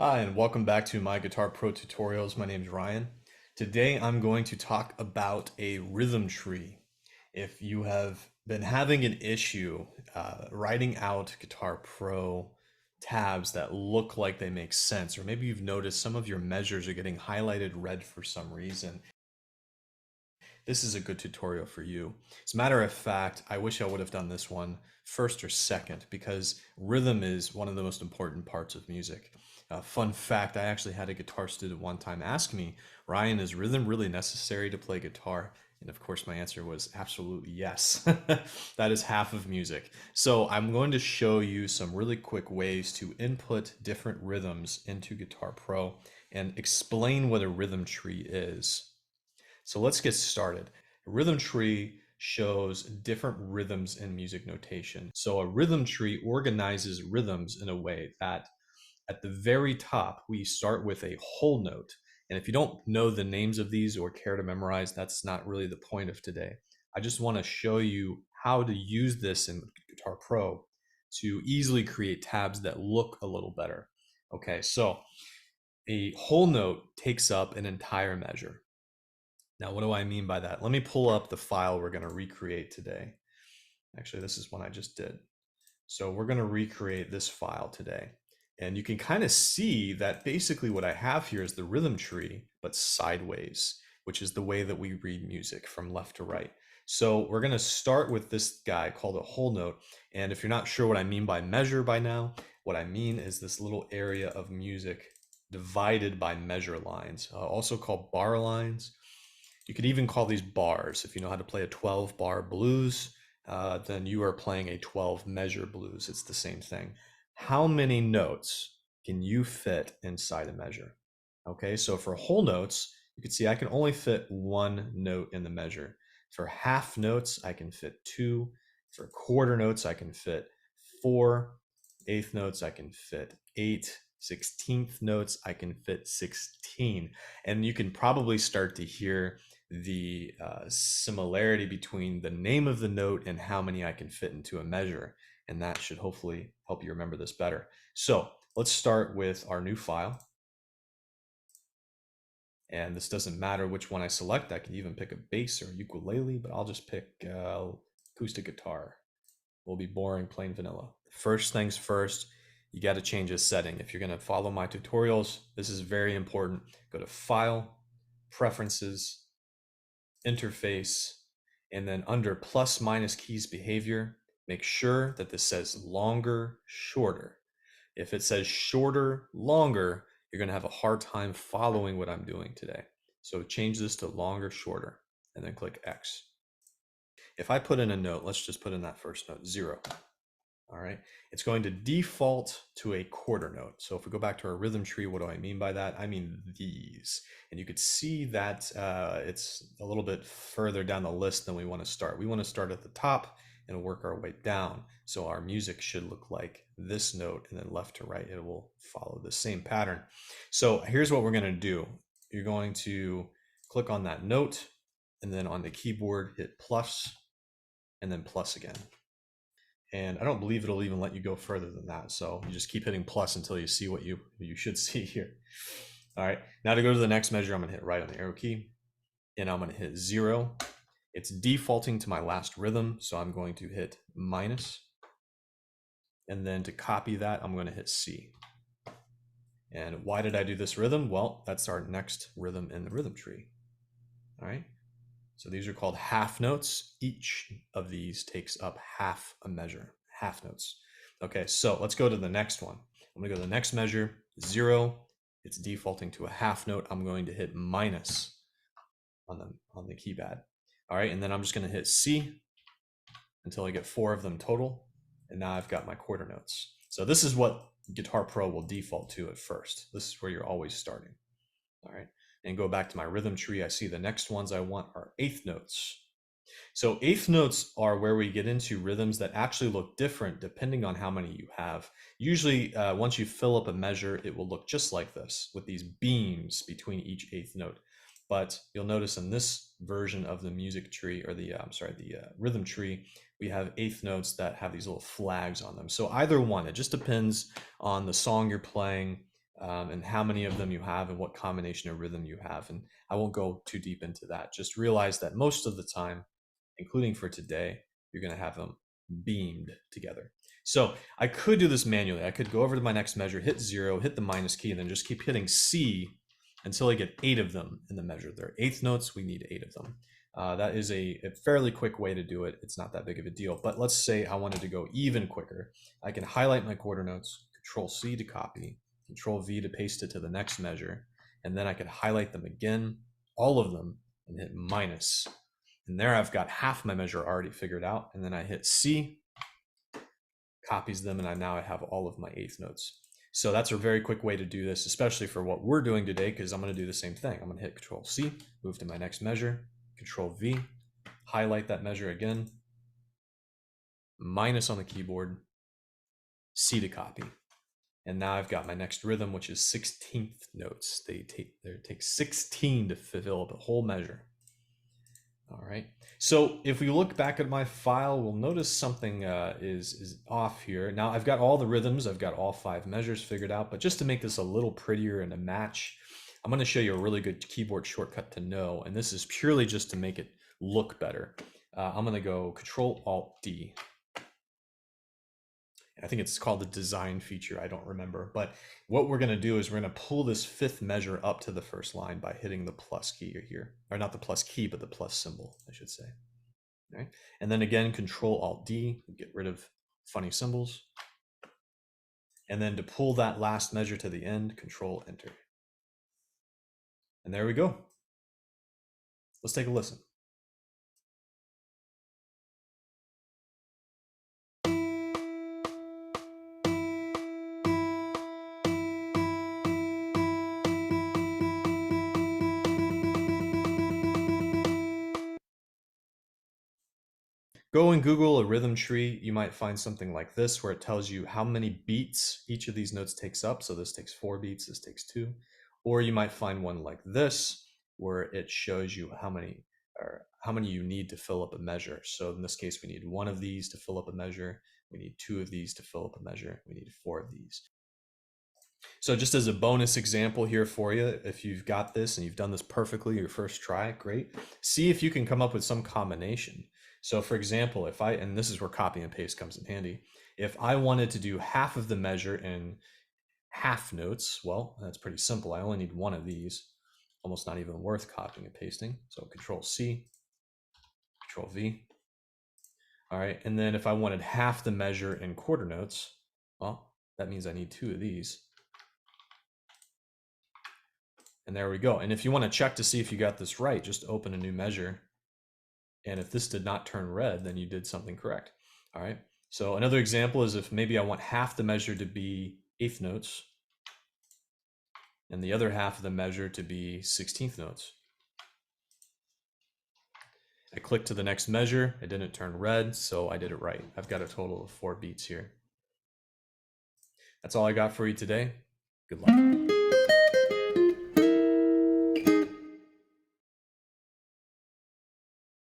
Hi, and welcome back to my Guitar Pro tutorials. My name is Ryan. Today I'm going to talk about a rhythm tree. If you have been having an issue writing out Guitar Pro tabs that look like they make sense, or maybe you've noticed some of your measures are getting highlighted red for some reason, this is a good tutorial for you. As a matter of fact, I wish I would have done this one first or second because rhythm is one of the most important parts of music. Fun fact, I actually had a guitar student one time ask me, Ryan, is rhythm really necessary to play guitar? And of course, my answer was absolutely yes. That is half of music. So I'm going to show you some really quick ways to input different rhythms into Guitar Pro and explain what a rhythm tree is. So let's get started. A rhythm tree shows different rhythms in music notation. So a rhythm tree organizes rhythms in a way that at the very top, we start with a whole note. And if you don't know the names of these or care to memorize, that's not really the point of today. I just want to show you how to use this in Guitar Pro to easily create tabs that look a little better. Okay, so a whole note takes up an entire measure. Now, what do I mean by that? Let me pull up the file we're going to recreate today. Actually, this is one I just did. So we're going to recreate this file today. And you can kind of see that basically what I have here is the rhythm tree, but sideways, which is the way that we read music from left to right. So we're going to start with this guy called a whole note. And if you're not sure what I mean by measure by now, what I mean is this little area of music divided by measure lines, also called bar lines. You could even call these bars. If you know how to play a 12 bar blues, then you are playing a 12 measure blues. It's the same thing. How many notes can you fit inside a measure? Okay, so for whole notes, you can see I can only fit one note in the measure. For half notes, I can fit two. For quarter notes, I can fit four. Eighth notes, I can fit eight. 16th notes, I can fit 16. And you can probably start to hear the similarity between the name of the note and how many I can fit into a measure. And that should hopefully help you remember this better. So let's start with our new file. And this doesn't matter which one I select. I can even pick a bass or ukulele, but I'll just pick acoustic guitar. Will be boring, plain vanilla. First things first, you got to change a setting. If you're going to follow my tutorials, this is very important. Go to File, Preferences, Interface, and then under plus minus keys behavior, make sure that this says longer, shorter. If it says shorter, longer, you're going to have a hard time following what I'm doing today. So change this to longer, shorter, and then click X. If I put in a note, let's just put in that first note, 0. All right, it's going to default to a quarter note. So if we go back to our rhythm tree, what do I mean by that? I mean these. And you could see that it's a little bit further down the list than we want to start. We want to start at the top and work our way down. So our music should look like this note, and then left to right, it will follow the same pattern. So here's what we're going to do. You're going to click on that note, and then on the keyboard, hit plus, and then plus again. And I don't believe it'll even let you go further than that. So you just keep hitting plus until you see what you should see here. All right, now to go to the next measure, I'm gonna hit right on the arrow key, and I'm gonna hit 0. It's defaulting to my last rhythm, so I'm going to hit minus. And then to copy that, I'm gonna hit C. And why did I do this rhythm? Well, that's our next rhythm in the rhythm tree. All right, so these are called half notes. Each of these takes up half a measure, half notes. Okay, so let's go to the next one. I'm gonna go to the next measure, 0. It's defaulting to a half note. I'm going to hit minus on the keypad. All right, and then I'm just gonna hit C until I get 4 of them total. And now I've got my quarter notes. So this is what Guitar Pro will default to at first. This is where you're always starting. All right, and go back to my rhythm tree. I see the next ones I want are eighth notes. So eighth notes are where we get into rhythms that actually look different depending on how many you have. Usually, once you fill up a measure, it will look just like this with these beams between each eighth note. But you'll notice in this version of the music tree, or the rhythm tree, we have eighth notes that have these little flags on them. So either one, it just depends on the song you're playing, and how many of them you have and what combination of rhythm you have. And I won't go too deep into that. Just realize that most of the time, including for today, you're going to have them beamed together. So I could do this manually. I could go over to my next measure, hit 0, hit the minus key, and then just keep hitting C until I get 8 of them in the measure. They're eighth notes. We need 8 of them. That is a fairly quick way to do it. It's not that big of a deal. But let's say I wanted to go even quicker. I can highlight my quarter notes, Control C to copy, Control V to paste it to the next measure, and then I could highlight them again, all of them, and hit minus. And there I've got half my measure already figured out. And then I hit C, copies them, and now I have all of my eighth notes. So that's a very quick way to do this, especially for what we're doing today, because I'm going to do the same thing. I'm going to hit Control C, move to my next measure, Control V, highlight that measure again, minus on the keyboard, C to copy. And now I've got my next rhythm, which is 16th notes. They take 16 to fill up a whole measure. All right. So if we look back at my file, we'll notice something is off here. Now I've got all the rhythms. I've got all 5 measures figured out. But just to make this a little prettier and a match, I'm going to show you a really good keyboard shortcut to know. And this is purely just to make it look better. I'm going to go Control-Alt-D. I think it's called the design feature. I don't remember. But what we're going to do is we're going to pull this 5th measure up to the first line by hitting the plus key here. Or not the plus key, but the plus symbol, I should say. All right. And then again, Control-Alt-D, get rid of funny symbols. And then to pull that last measure to the end, Control-Enter. And there we go. Let's take a listen. Go and Google a rhythm tree. You might find something like this where it tells you how many beats each of these notes takes up. So this takes 4 beats, this takes 2. Or you might find one like this where it shows you how many you need to fill up a measure. So in this case, we need 1 of these to fill up a measure. We need 2 of these to fill up a measure. We need 4 of these. So just as a bonus example here for you, if you've got this and you've done this perfectly your first try, great. See if you can come up with some combination. So for example, and this is where copy and paste comes in handy. If I wanted to do half of the measure in half notes, well, that's pretty simple. I only need 1 of these, almost not even worth copying and pasting. So Control C, Control V. All right, and then if I wanted half the measure in quarter notes, well, that means I need 2 of these. And there we go. And if you want to check to see if you got this right, just open a new measure. And if this did not turn red, then you did something correct. All right. So another example is if maybe I want half the measure to be eighth notes and the other half of the measure to be 16th notes. I click to the next measure. It didn't turn red, so I did it right. I've got a total of 4 beats here. That's all I got for you today. Good luck.